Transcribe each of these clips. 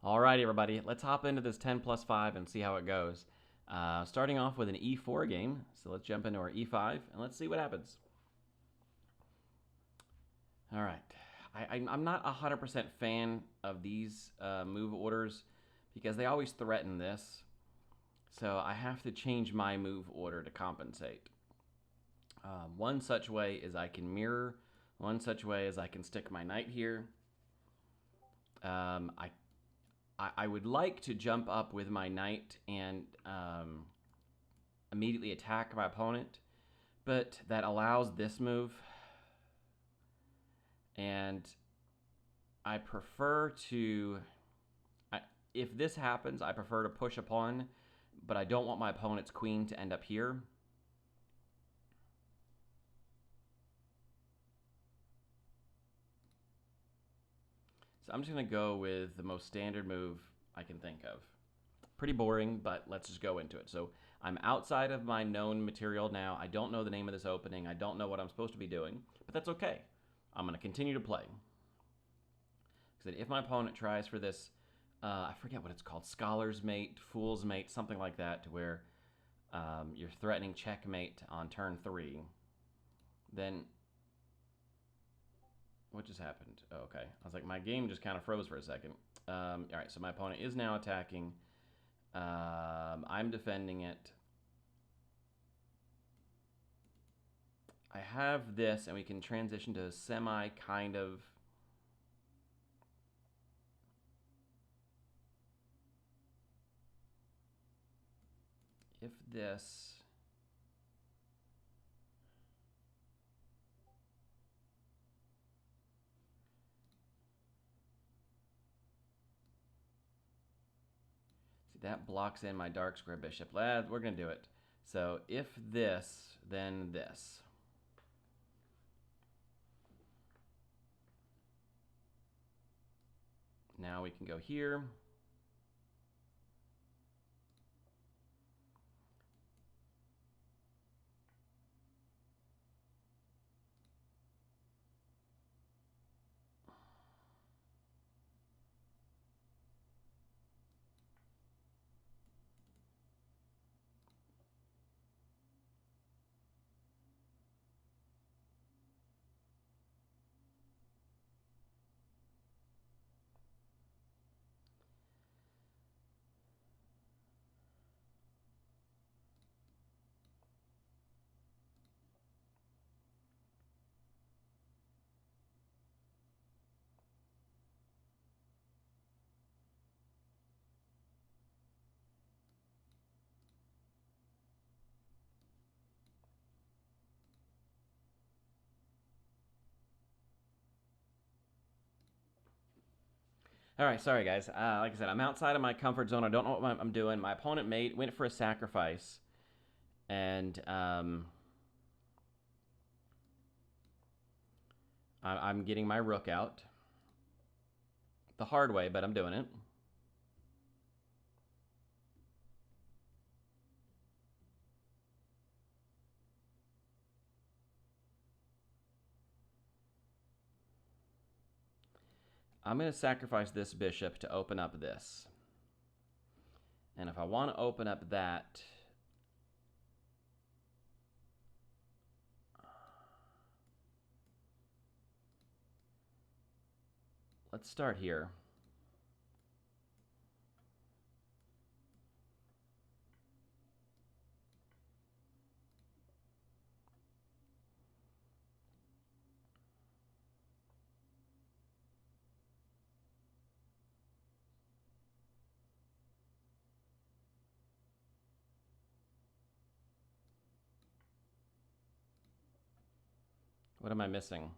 All right, everybody, let's hop into this 10 plus 5 and see how it goes. Starting off with an e4 game, so let's jump into our e5 and let's see what happens. All right, I'm not a 100% fan of these move orders because they always threaten this, so I have to change my move order to compensate. One such way is I can mirror. One such way is I can stick my knight here. I would like to jump up with my knight and immediately attack my opponent, but that allows this move. And I prefer to, if this happens, I prefer to push a pawn, but I don't want my opponent's queen to end up here. So I'm just going to go with the most standard move I can think of. Pretty boring, but let's just go into it. So I'm outside of my known material now. I don't know the name of this opening. I don't know what I'm supposed to be doing, but that's okay. I'm going to continue to play. Because if my opponent tries for this, I forget what it's called, Scholar's Mate, Fool's Mate, something like that, to where you're threatening checkmate on turn 3, then what just happened? Oh, okay. I was like, my game just kind of froze for a second. All right, so my opponent is now attacking. I'm defending it. I have this, and we can transition to a semi kind of. If this. See, that blocks in my dark square bishop. We're going to do it. So if this, then this. Now we can go here. All right, sorry guys. Like I said, I'm outside of my comfort zone. I don't know what I'm doing. My opponent went for a sacrifice, and I'm getting my rook out the hard way, but I'm doing it. I'm going to sacrifice this bishop to open up this. And if I want to open up that, let's start here. What am I missing?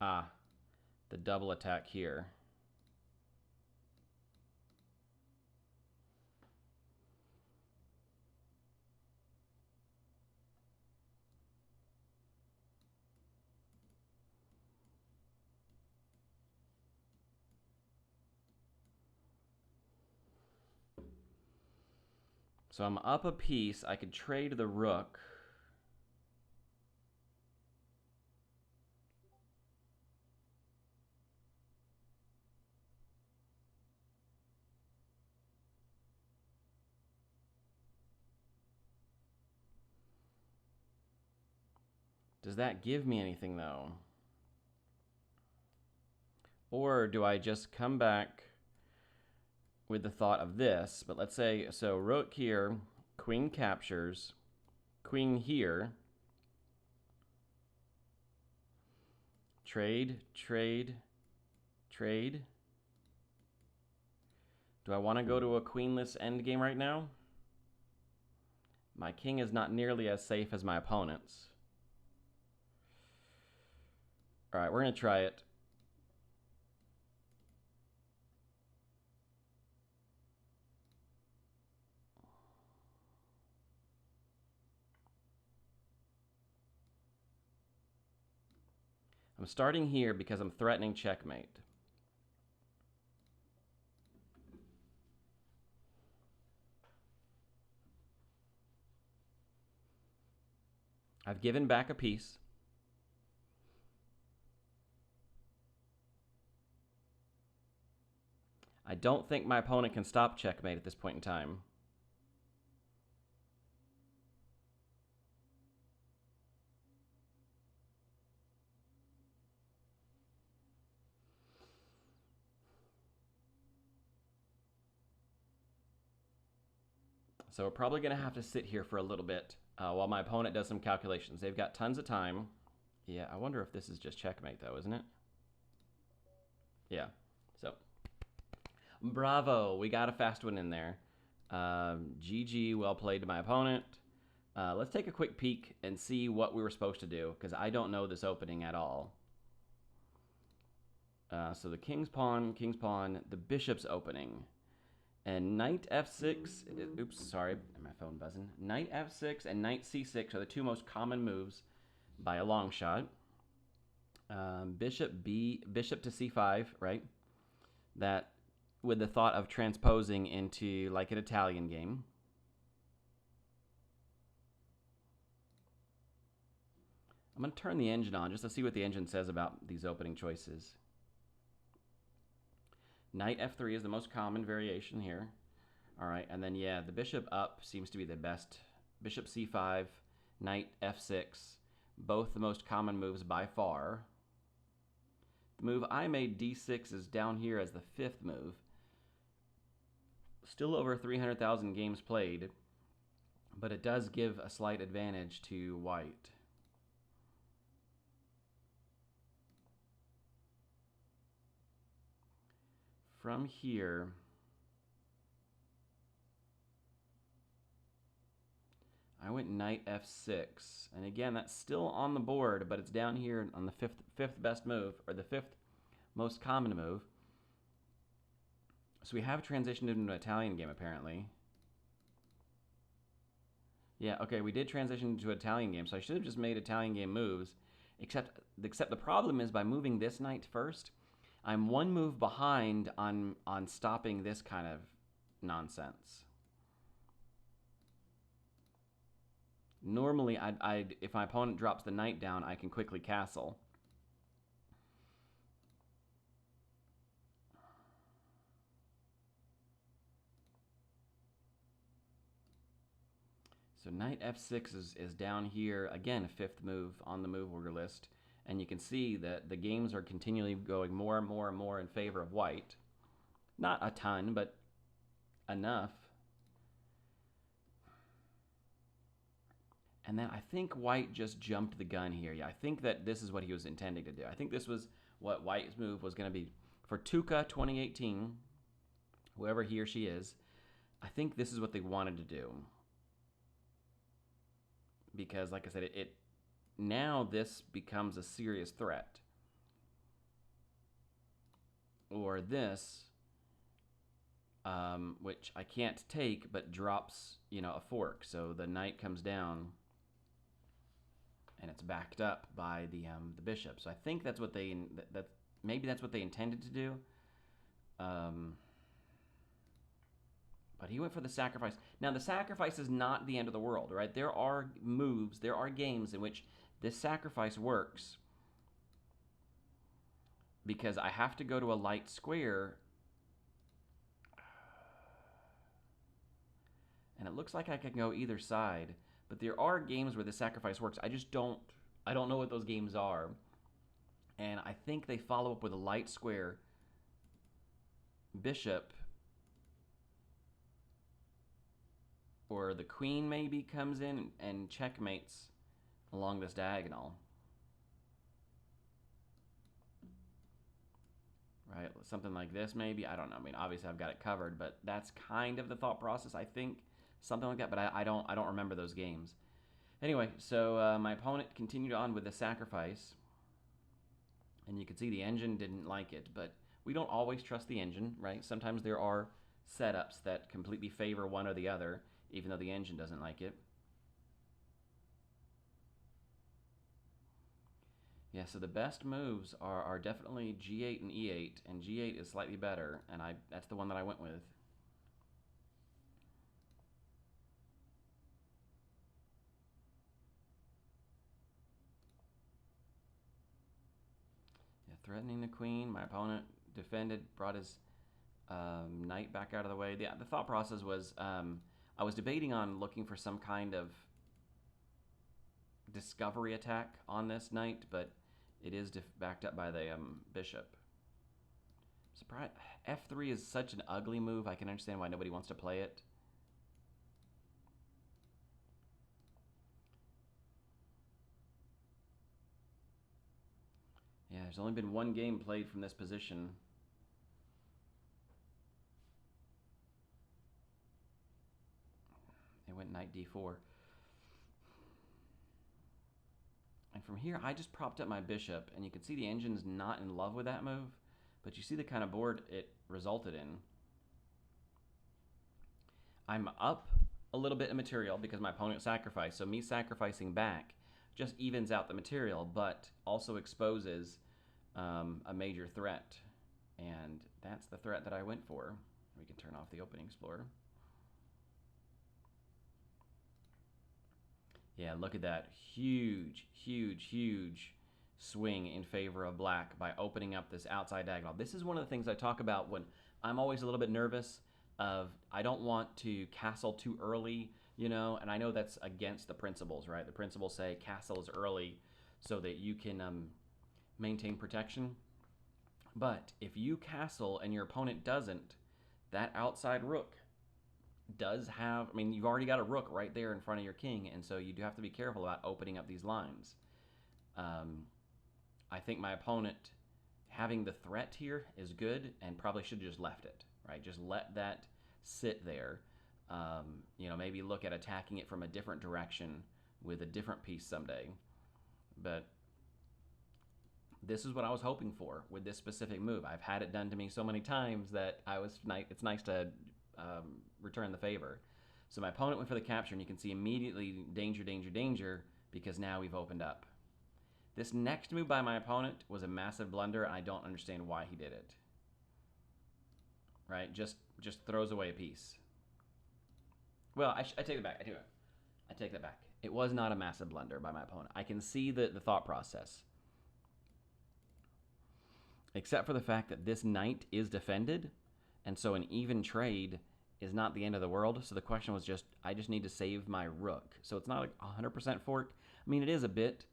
Ah, the double attack here. So I'm up a piece. I could trade the rook. Does that give me anything, though? Or do I just come back with the thought of this? But let's say, so rook here, queen captures, queen here. Trade, trade, trade. Do I want to go to a queenless endgame right now? My king is not nearly as safe as my opponent's. All right, we're going to try it. I'm starting here because I'm threatening checkmate. I've given back a piece. I don't think my opponent can stop checkmate at this point in time. So we're probably going to have to sit here for a little bit while my opponent does some calculations. They've got tons of time. Yeah, I wonder if this is just checkmate, though, isn't it? Yeah. So, bravo. We got a fast one in there. GG, well played to my opponent. Let's take a quick peek and see what we were supposed to do, because I don't know this opening at all. So the king's pawn, the bishop's opening. And knight f6, oops, sorry, my phone buzzing. Knight f6 and knight c6 are the two most common moves by a long shot. Bishop to c5, right? That with the thought of transposing into like an Italian game. I'm going to turn the engine on just to see what the engine says about these opening choices. Knight f3 is the most common variation here. All right, and then, yeah, the bishop up seems to be the best. Bishop c5, knight f6, both the most common moves by far. The move I made, d6, is down here as the fifth move. Still over 300,000 games played, but it does give a slight advantage to white. From here, I went knight f6, and again, that's still on the board, but it's down here on the fifth best move, or the fifth most common move. So we have transitioned into an Italian game, apparently. Yeah, okay, we did transition into an Italian game, so I should have just made Italian game moves, except the problem is by moving this knight first, I'm one move behind on stopping this kind of nonsense. Normally, if my opponent drops the knight down, I can quickly castle. So knight f6 is down here, again, a fifth move on the move order list. And you can see that the games are continually going more and more and more in favor of white. Not a ton, but enough. And then I think white just jumped the gun here. Yeah, I think that this is what he was intending to do. I think this was what white's move was going to be. For Tuca 2018, whoever he or she is, I think this is what they wanted to do. Because, like I said, now this becomes a serious threat. Or this, which I can't take, but drops, a fork. So the knight comes down, and it's backed up by the bishop. So I think that's what maybe that's what they intended to do. But he went for the sacrifice. Now, the sacrifice is not the end of the world, right? There are moves, there are games in which this sacrifice works because I have to go to a light square. And it looks like I can go either side. But there are games where the sacrifice works. I don't know what those games are. And I think they follow up with a light square bishop, or the queen maybe comes in and checkmates along this diagonal. Right, something like this maybe. I don't know. I mean, obviously I've got it covered, but that's kind of the thought process. I think something like that, but I don't remember those games. Anyway, so my opponent continued on with the sacrifice, and you can see the engine didn't like it, but we don't always trust the engine, right? Sometimes there are setups that completely favor one or the other, even though the engine doesn't like it. Yeah, so the best moves are definitely G8 and E8, and G8 is slightly better, and that's the one that I went with. Yeah, threatening the queen. My opponent defended, brought his knight back out of the way. The thought process was I was debating on looking for some kind of discovery attack on this knight, but it is backed up by the bishop. Surprise! F3 is such an ugly move. I can understand why nobody wants to play it. Yeah, there's only been one game played from this position. It went knight d4. And from here, I just propped up my bishop, and you can see the engine's not in love with that move, but you see the kind of board it resulted in. I'm up a little bit in material because my opponent sacrificed, so me sacrificing back just evens out the material, but also exposes a major threat, and that's the threat that I went for. We can turn off the opening explorer. Yeah, look at that huge, huge, huge swing in favor of black by opening up this outside diagonal. This is one of the things I talk about when I'm always a little bit nervous of I don't want to castle too early, you know, and I know that's against the principles, right? The principles say castle is early so that you can maintain protection. But if you castle and your opponent doesn't, that outside rook does have, I mean, you've already got a rook right there in front of your king, and so you do have to be careful about opening up these lines. I think my opponent having the threat here is good and probably should have just left it, right? Just let that sit there. You know, maybe look at attacking it from a different direction with a different piece someday. But this is what I was hoping for with this specific move. I've had it done to me so many times that it's nice to return the favor. So my opponent went for the capture, and you can see immediately danger, danger, danger, because now we've opened up. This next move by my opponent was a massive blunder, and I don't understand why he did it. Right? Just throws away a piece. Well, I take it back. I take that back. It was not a massive blunder by my opponent. I can see the thought process. Except for the fact that this knight is defended, and so an even trade is not the end of the world. So the question was I just need to save my rook. So it's not a 100% fork. I mean, it is a bit,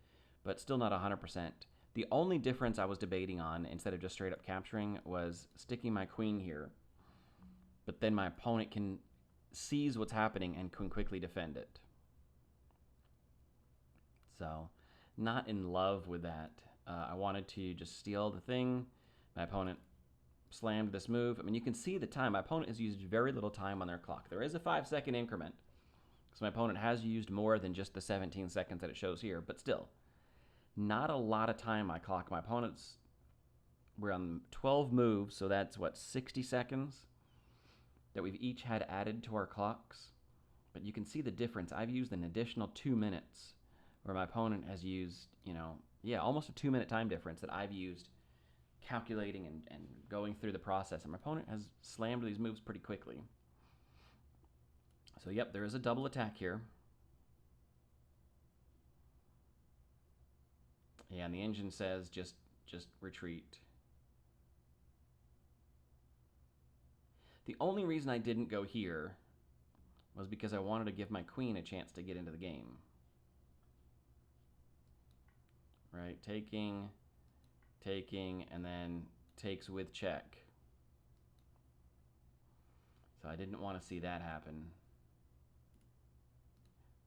but still not 100%. The only difference I was debating on, instead of just straight up capturing, was sticking my queen here. But then my opponent sees what's happening and can quickly defend it. So, not in love with that. I wanted to just steal the thing. My opponent slammed this move. I mean, you can see the time. My opponent has used very little time on their clock. There is a 5-second increment. So my opponent has used more than just the 17 seconds that it shows here, but still, not a lot of time on my clock. My opponent's, we're on 12 moves, so that's what, 60 seconds that we've each had added to our clocks. But you can see the difference. I've used an additional 2 minutes, where my opponent has used, almost a 2-minute time difference that I've used calculating and going through the process. And my opponent has slammed these moves pretty quickly. So, yep, there is a double attack here. Yeah, and the engine says just retreat. The only reason I didn't go here was because I wanted to give my queen a chance to get into the game. Right, taking, and then takes with check. So I didn't want to see that happen.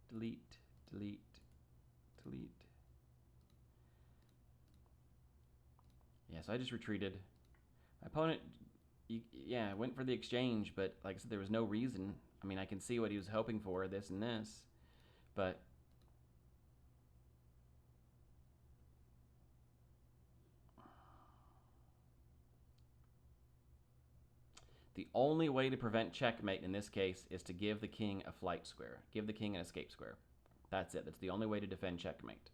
Delete, delete, delete. Yeah, so I just retreated. My opponent, yeah, went for the exchange, but like I said, there was no reason. I mean, I can see what he was hoping for, this and this, but the only way to prevent checkmate in this case is to give the king a flight square. Give the king an escape square. That's it. That's the only way to defend checkmate.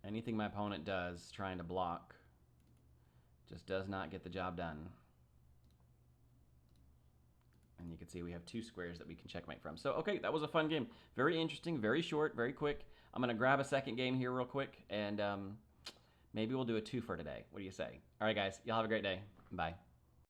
Anything my opponent does trying to block just does not get the job done. And you can see we have 2 squares that we can checkmate from. So, okay, that was a fun game. Very interesting, very short, very quick. I'm going to grab a second game here real quick, and maybe we'll do a 2 for today. What do you say? All right, guys, y'all have a great day. Bye.